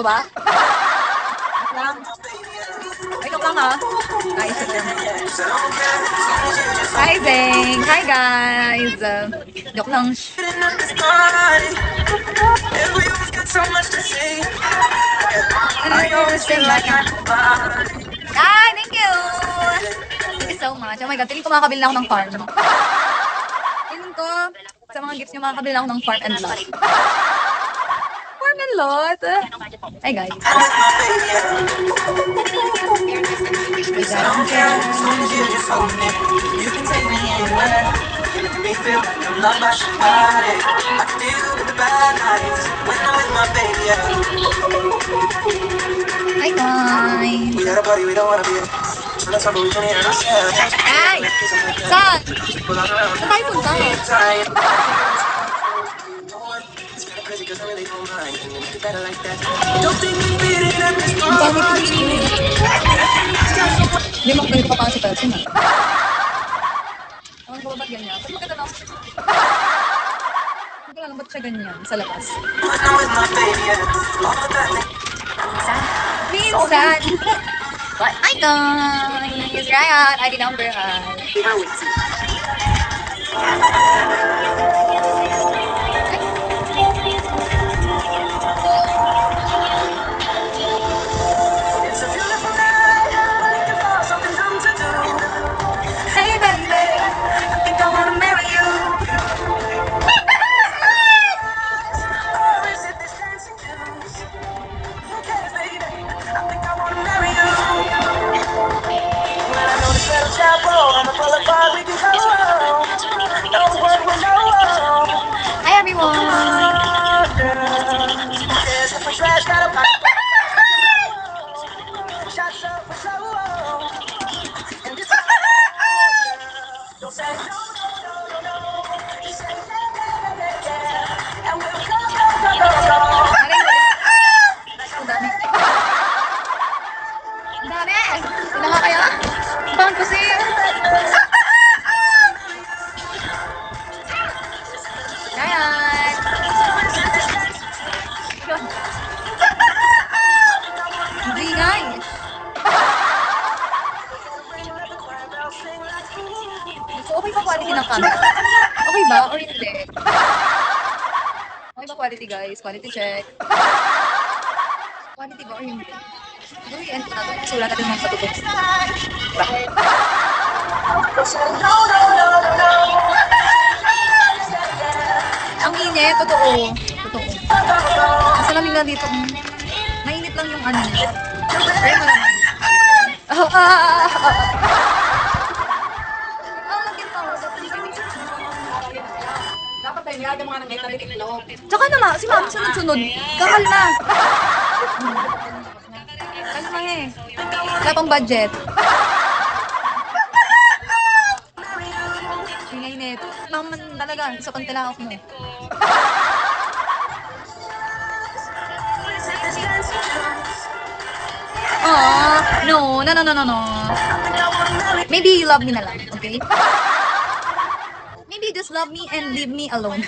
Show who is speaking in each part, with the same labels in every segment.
Speaker 1: Ba? Lang. Wait lang ha. Guys, hi Bang! Hi guys! Joke lang. Hi! Thank you! Thank you so much. Oh my God, feeling ko makakabili na ako ng farm. Feeling ko, sa mga gifts niyo makakabili na ako ng farm and lot. Farm and lot? Hi guys. Hi guys.
Speaker 2: We got a party we don't wanna be in. So let's have a weekend here.
Speaker 1: Hi! Saan? Saan tayo punta? Ang dami ko din. Hindi mo ko pa sa person ha. Ewan ko ba ba't ganyan? Ba't maganda lang? Hindi ko lang ba't siya ganyan sa labas? Minsan! Hi guys! Ryan! ID number ha. Hey baby! I think I wanna marry you. Hi everyone! Ang dami. Ang dami! Sila nga kaya? Bang kasi! Ayan! Yun. Hindi guys! So okay ba quality ng camera? Okay ba or hindi? Okay ba quality guys? Quality check. Quality ba or hindi? Siguro i-end ko na ito kasi wala natin mga katutong. Ang init, totoo. Totoo. Nasa lamig na dito. Mainit lang yung ano. Pero malamig.
Speaker 3: Dapat tayo nilagay mga nang italit itlog.
Speaker 1: Tsaka naman, si ma'am sunod-sunod. Kakalma. Kalma eh. Wala pang budget. Init. Naman talaga, isa pang tilakap mo. No. Maybe you love me na lang, okay? Maybe just love me and leave me alone.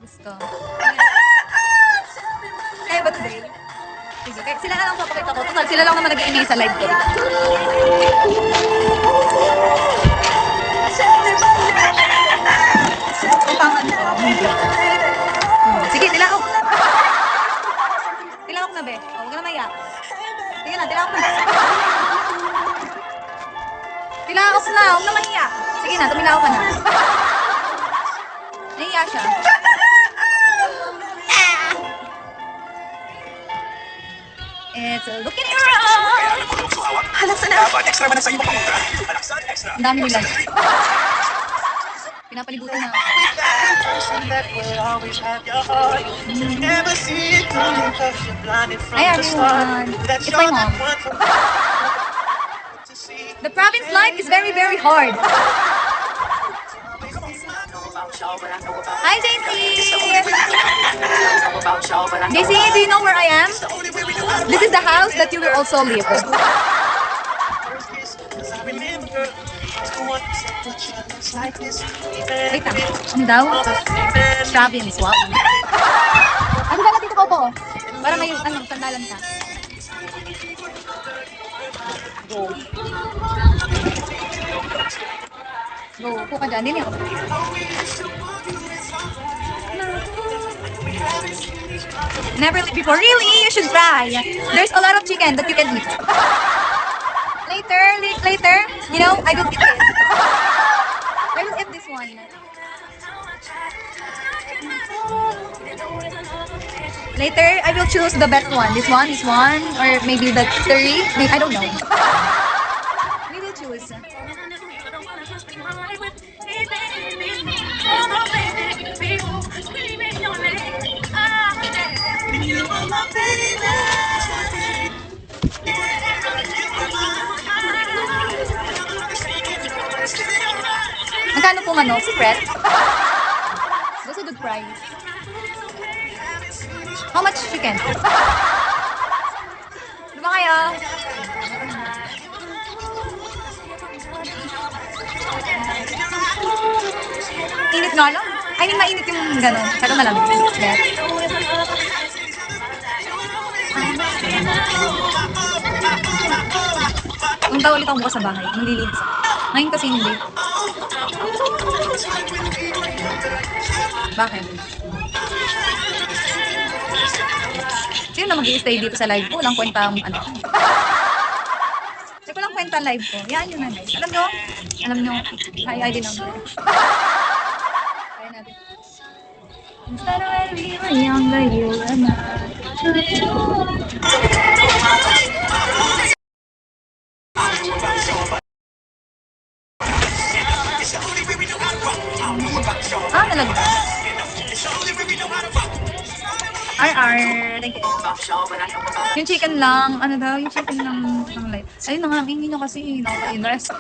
Speaker 1: Gusto. Kaya ba today? Sige, kahit sila na lang papakita ko. Total, sila lang naman nag-iingay sa live ko. Upangan ko. Sige, tilakok. Tilakok na, be. Huwag ka na maya. Sige na, tilakok na. Tilakok na, huwag na mahiya. Sige na, tumilakok ka na. Nahiya siya. It's looking around. Halasa na.
Speaker 2: Dapat extra ba na sa iyo pamunta? Alaksan extra.
Speaker 1: Ang dami nila. Pinapalibutan na. Hi everyone. It's my mom. The province life is very, very hard. Hi JC. JC, do you know where I am? This is the house that you will also live. Wait lang. Ano daw? Strap and swap. Ano ba dito ko po? Para may sandalan ka. Go. Go. Upo ka dyan. Dini ako. Never lived before. Really? You should try. There's a lot of chicken that you can eat. Later, you know, I will eat this. I will eat this one. Later, I will choose the best one. This one, or maybe the three. I don't know. We will choose. Magkano po manok? Secret? That's a good price. How much chicken? Diba kayo? Init nga lang. I mean, mainit yung gano'n. Pero malamig. Yes. Punta ulit ako bukas sa bahay. Nililinis ako. Ngayon kasi hindi. Bakit? Sino na mag-i-stay dito sa live ko? Walang kwenta ang ano. Kasi walang kwenta ang live ko. Yan yun na guys. Alam nyo, hi din ako. Kaya natin. Instead of when we were younger, you and talaga. Thank you. Yung chicken lang, ano daw, yung chicken lang ng light. Ayun na nga, hindi nyo kasi nakaka-invest.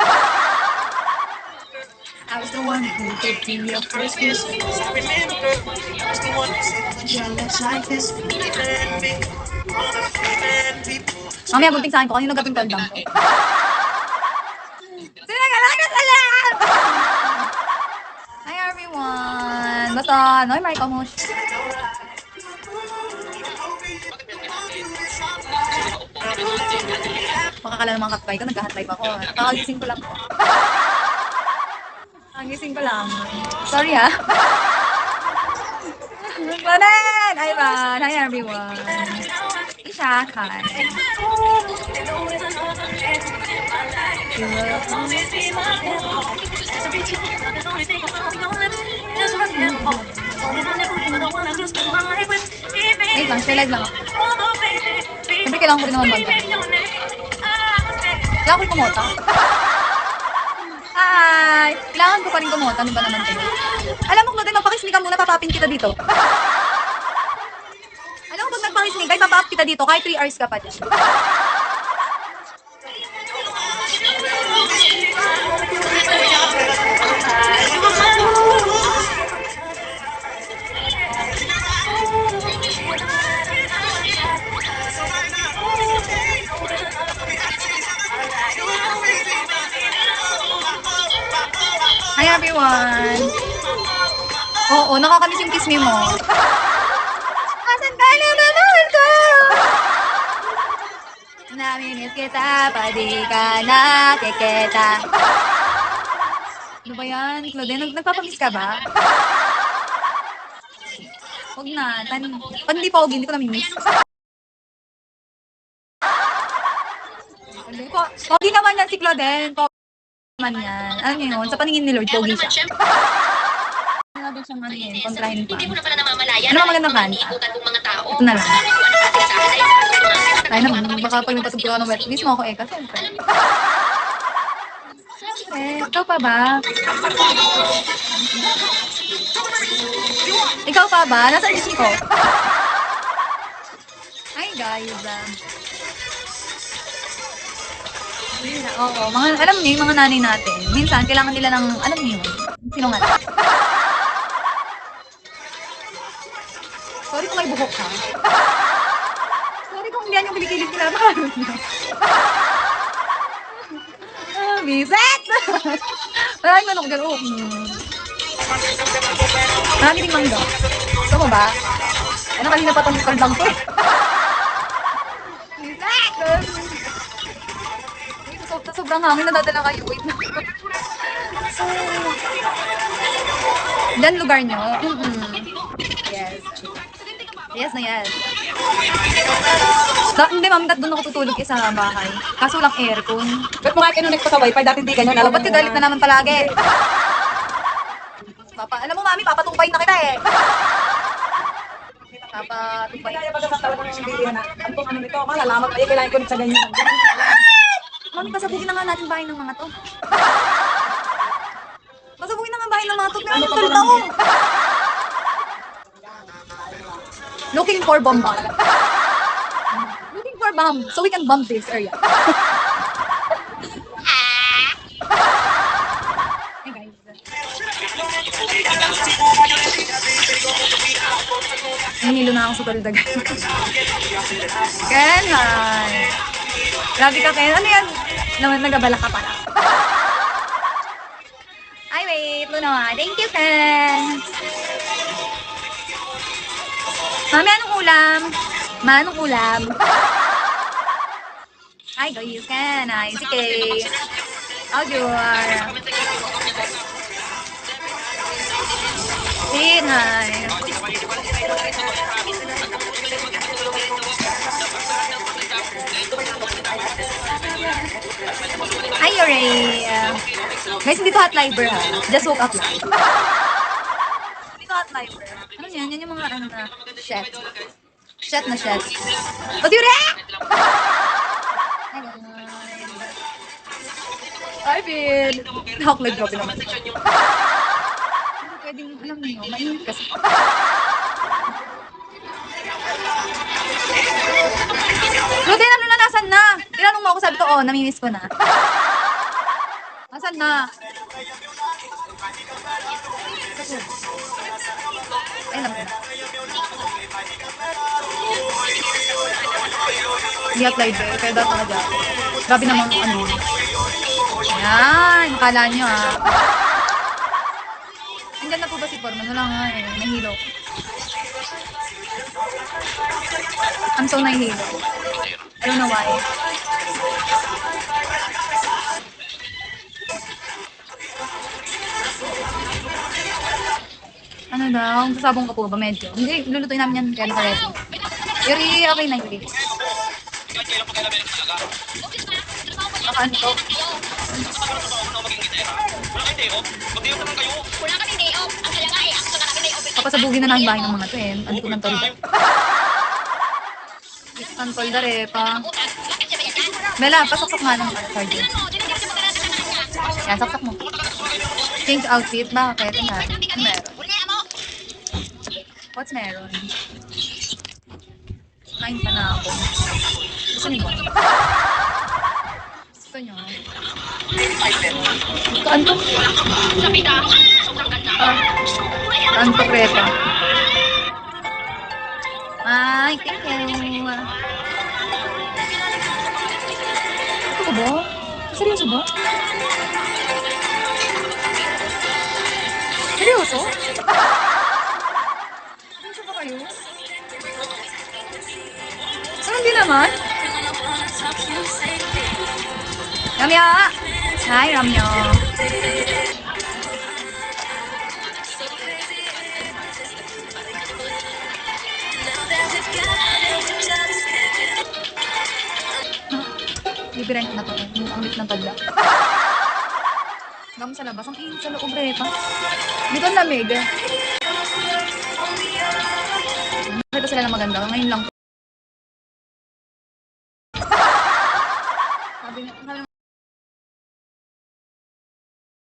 Speaker 1: I was the one who gave you your first kiss. I remember, I was the one who said, jealous like this. Mamaya gunting sa akin ko, kanino gabing kaldang ko. Sino nag-alaga sa lahat? Hi everyone! Basta, noy, Mariko mo. Makakala ng mga katbay ko, nagka-hotlive ako. Kakagising ko lang po. Kakagising ko lang. Sorry ha. Banan! Hi Van! Hi everyone! Isha, hi. Wait lang, share live lang ako. Siyempre kailangan ko rin naman banda. Kailangan ko rin kumota. Hi! Kailangan ko pa rin kumota. Ano ba naman kayo? Alam mo, Claudine, magpakisnig ka muna, papapin kita dito. Alam mo, pag nagpakisnig, kahit papap kita dito, kahit 3 hours ka pa dyan. Hi everyone! Oo, nakakamiss yung kiss me mo. Asan ka na naman ko? Naminis kita, pa di ka nakikita. Ano ba yan, Claudine? Nagpapamiss ka ba? Huwag na. Pag hindi pa huwag, hindi ko namimiss. Pogi naman yan si Claudine. Man yan. Alam niyo yun, sa paningin ni Lord, pogi siya. Ano ba siyang ano yun, kontrahin pa.
Speaker 4: Hindi mo na pala namamalayan.
Speaker 1: Ano ba magandang kanta?
Speaker 4: Ikutan ng mga tao.
Speaker 1: Ito na lang. Ay naman, baka pag napatugtog ako ng wet, miss mo ako eh, kasi siyempre. Siyempre, ikaw pa ba? Ikaw pa ba? Nasaan yung ko? Hi guys. Oo, alam niyo yung mga nanay natin. Minsan, kailangan nila ng, alam niyo yun, sinungaling. Sorry kung may buhok ka. Sorry kung hindi yan yung kilikilip nila. Biset! Maraming manok dyan. Oh. Marami ding mangga. Gusto mo ba? Ano kanina pa itong lang to? Sobrang hangin, nadadala kayo. Wait na. Diyan lugar nyo? Yes. Yes na yes. Hindi ma'am, doon ako tutulog sa bahay. Kaso lang aircon.
Speaker 3: Ba't mo nga kinunik pa sa wifi? Dati hindi ganyan.
Speaker 1: Oh, ba't ka galit na naman palagi? Alam mo mami, papatumpay na kita eh. Papatumpay.
Speaker 3: Kaya pag sa talagang hindi na. Ang ano nito, malalaman kayo, kailangan ko sa ganyan.
Speaker 1: Mami, pasabugin na nga natin bahay ng mga to. Pasabugin na nga bahay ng mga to. Pero ano tulad ako? Looking for bomb. Looking for bomb. So we can bomb this area. Hey guys. Hinilo na ako sa talidag. Ken, hi. Grabe ka, Ken. Ano yan? Naman nagabala ka pala. Ay, wait. Luna. Thank you, Ken. Mami, anong ulam? Ma, anong ulam? Hi, guys. Ken. Hi, si Kay. Audyor. Sin, hi. Hi, Ray. Guys, hindi to hot liver ha. Just woke up lang. Hindi to hot liver. Ano yan? Yan yung mga ano na chef. Chef na chef. Ba't yun rin? Hi, Bill. Hawk live grabe naman. Hindi pwedeng, alam niyo, mainit kasi. Ruden, ano na, nasan na? Tinanong mo ako, sabi ko, oh, namimiss ko na. Nasaan na? Ay, naman. Hindi applied eh, kaya dapat na dyan. Grabe naman ano. Ayan, akala nyo ah. Andyan na po ba si Forman? Wala nga eh, nahilo. I'm so nahihilo. I don't know why. Ano daw? Sasabong ka po ba medyo? Hindi, lulutuin namin yan kaya naka-ready. Yuri, okay na Yuri. Naka-ano to? Papasabugin na namin bahay ng mga to eh. Andi ko ng tolda. Ang tolda pa. Bella, pasaksak nga ng charger. Yan, saksak mo. Change outfit. Bakit? Ano meron? What's meron? Kain pa na ako. Gusto niyo ba? Gusto niyo? Kanto? Kanto krepa. Ay, thank you. Ito ko ba? Seryoso ba? Seryoso? Seryoso ba kayo? Saan hindi naman? Ramya! Hi, Ramya! Bibirent na to. Ang lit ng tagla. Gamo sa labas. Ang init sa loob, Repa. Dito ang lamig. Nakita sila na maganda. Ngayon lang.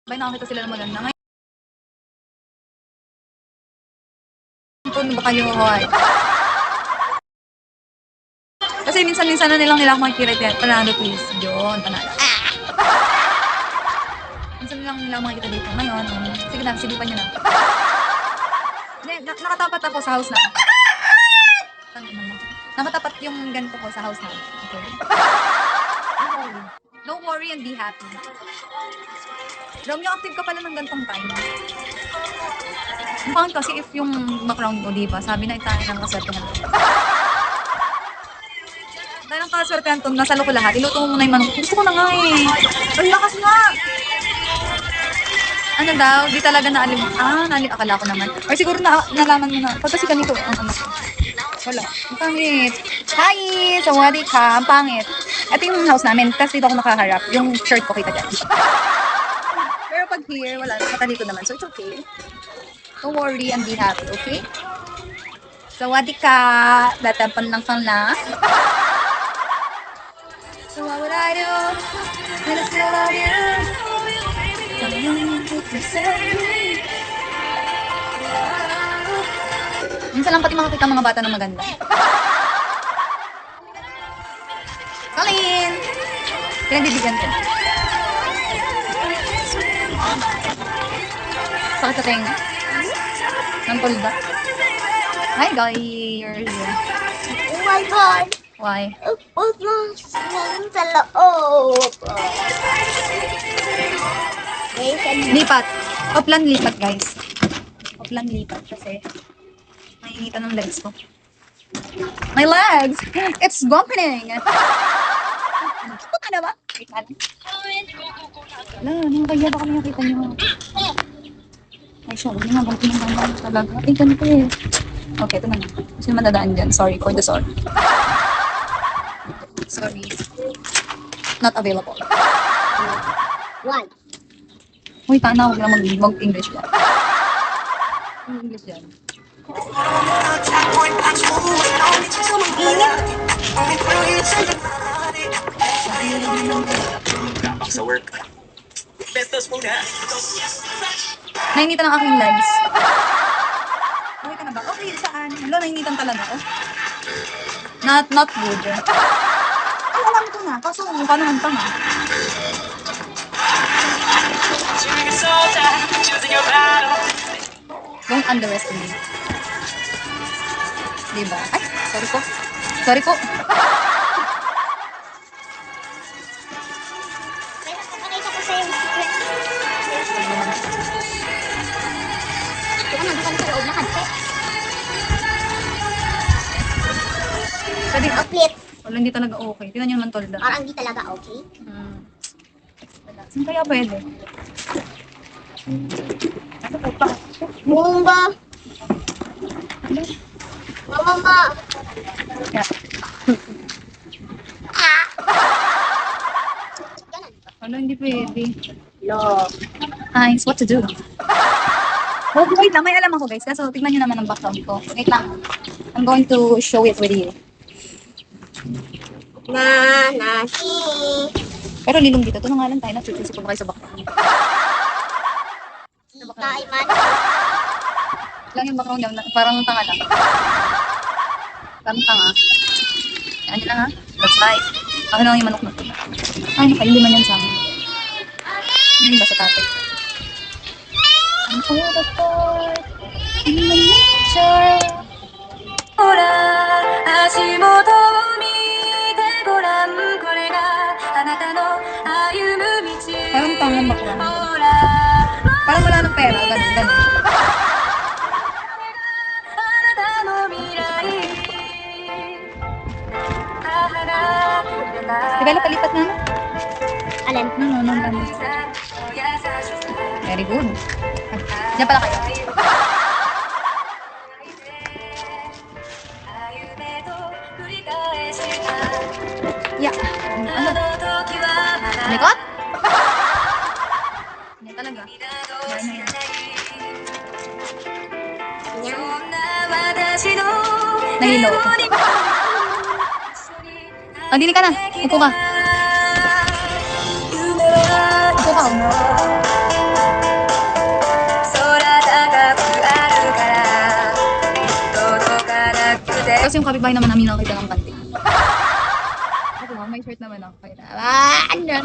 Speaker 1: Sabi nakakita sila na maganda. Ngayon. Kung ba kayo, hoy. Kasi minsan-minsan na nila ako makikita. Panalo, please. Yun, panalo. Minsan lang nila ako makikita dito. Ngayon, sige na, sigipan nyo na. Nakatapat ako sa house na. Nakatapat yung ganito ko sa house na. Okay. Don't worry and be happy. Romeo, active ka pala ng gantong time. Ang pangit kasi if yung background mo, diba? Sabi na tayo ng kaswertehan. Dahil ang kaswertehan to, nasa loko lahat. Iluto mo muna yung manok. Gusto ko na nga eh. Ang lakas nga! Ano daw? Di talaga naalim. Akala ko naman. Or siguro nalaman mo na. Pag kasi ganito ang ano ko. Wala. Ang pangit. Hi! Sawadi ka. Ang pangit. Ito yung house namin. Tapos dito ako nakaharap. Yung shirt ko kita dyan. Pero pag here, wala. Matalikod naman. So it's okay. Don't worry and be happy, okay? Sawadi ka. Datapan lang kang na. So what would I do? When I still love you? Minsan lang pati makakita mga bata na maganda. Colleen! Pinagbibigyan ko. Sakit sa tenga. Nang tulda. Hi guys!
Speaker 4: Oh my God!
Speaker 1: Why?
Speaker 4: Upos lang sa loob.
Speaker 1: Lipat. Oplan lipat guys. Oplan lipat kasi nainitan ng legs ko. My legs! It's bumping! Ano ka na ba? Wait natin. Wala, nakakaya baka may nakita niyo. Ay, sorry. Bumping talaga. Ay, ganito eh. Okay, ito na nga. Kasi madadaan dyan. Sorry for the sorry. Sorry. Not available.
Speaker 4: Why?
Speaker 1: Uy, tana, huwag na mag-English yan. English yan.
Speaker 2: Sa work. Bestos muna.
Speaker 1: Nainitan ang aking legs. Okay ka na ba? Okay, saan? Hello, nainitan talaga ako. Not good. Ay, alam ko na. Kaso, mukha naman tanga. Don't underestimate. Diba? Ay, sorry po. Sorry po.
Speaker 4: Nakita ko sa'yo yung secret. Kaya nandun sa loob na kante.
Speaker 1: Sabi,
Speaker 4: Uplit.
Speaker 1: wala, hindi talaga okay. Tingnan nyo naman tolda.
Speaker 4: Parang di talaga okay.
Speaker 1: Wala. Saan kaya pwede?
Speaker 4: Bumba. Mama.
Speaker 1: Yeah.
Speaker 4: Ganun.
Speaker 1: Wala, hindi pwede.
Speaker 4: Lo.
Speaker 1: Nice, what to do? Wait lang, may alam ako guys. Kaso tignan nyo naman ang background ko. Wait lang. I'm going to show it with you.
Speaker 4: Nasi.
Speaker 1: Pero lilong dito. Ito na nga lang tayo. Nagsususi ko ba kayo sa background?
Speaker 4: Tayo man.
Speaker 1: Lang yung background lang. Parang tanga lang. Parang tanga. Yan nyo lang ha. That's life. Ako lang yung manok na ito. Ay, nakaili man yan sa amin. Yun ba sa tate? Ang pagkakot. In the nature. Ora, 足元を見てごらんこれがあなたの歩む道 Parang tangan background. Parang wala ng pera. Ganun, ganun. Develop, palipat na.
Speaker 4: Alin?
Speaker 1: No. Very good. Diyan pala kayo. Yeah. Ano? Likot? Yan talaga. Yan na yan. Nahilo. Dili ka na. Upo ka. Upo ka. Tapos yung kapitbahay naman namin nakita ng kanti. Ako, may shirt naman ako. Andyan!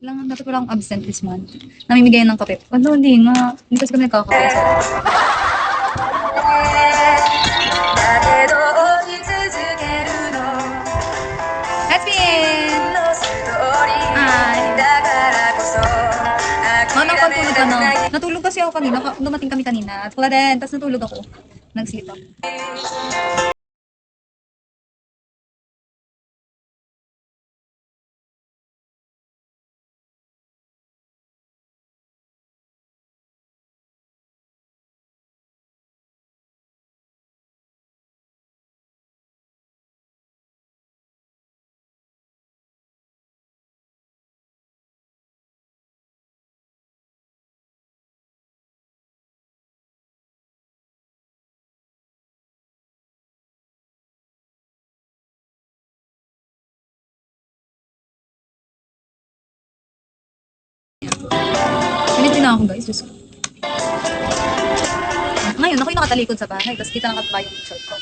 Speaker 1: Dapat wala akong absent this month. Namimigay ng kape. Ano, hindi nga. Hindi kasi kami nagkakape. Let's begin! Hi! ako kanina, dumating kami kanina. At wala din, tapos natulog ako. Nagsito. Ganito na ako guys, Diyos ko. Ngayon, ako'y nakatalikod sa bahay, tapos kita nakataba yung shirt ko.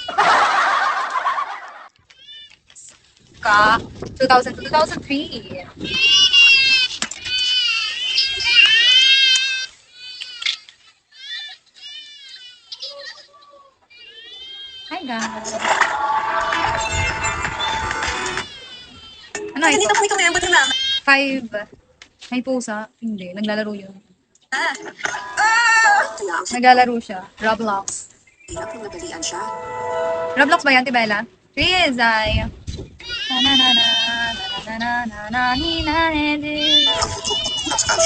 Speaker 1: Ka, 2000 to 2003. Hi guys. Ano ito?
Speaker 3: Dito ko yan, buti na.
Speaker 1: 5. May pusa. Hindi, naglalaro yun.
Speaker 3: Kaya ang
Speaker 1: Naglalaro siya. Roblox.
Speaker 3: hirap kung nabalian siya.
Speaker 1: Roblox ba yan, Tibela? Rizay. Na na na na na na na na na na na na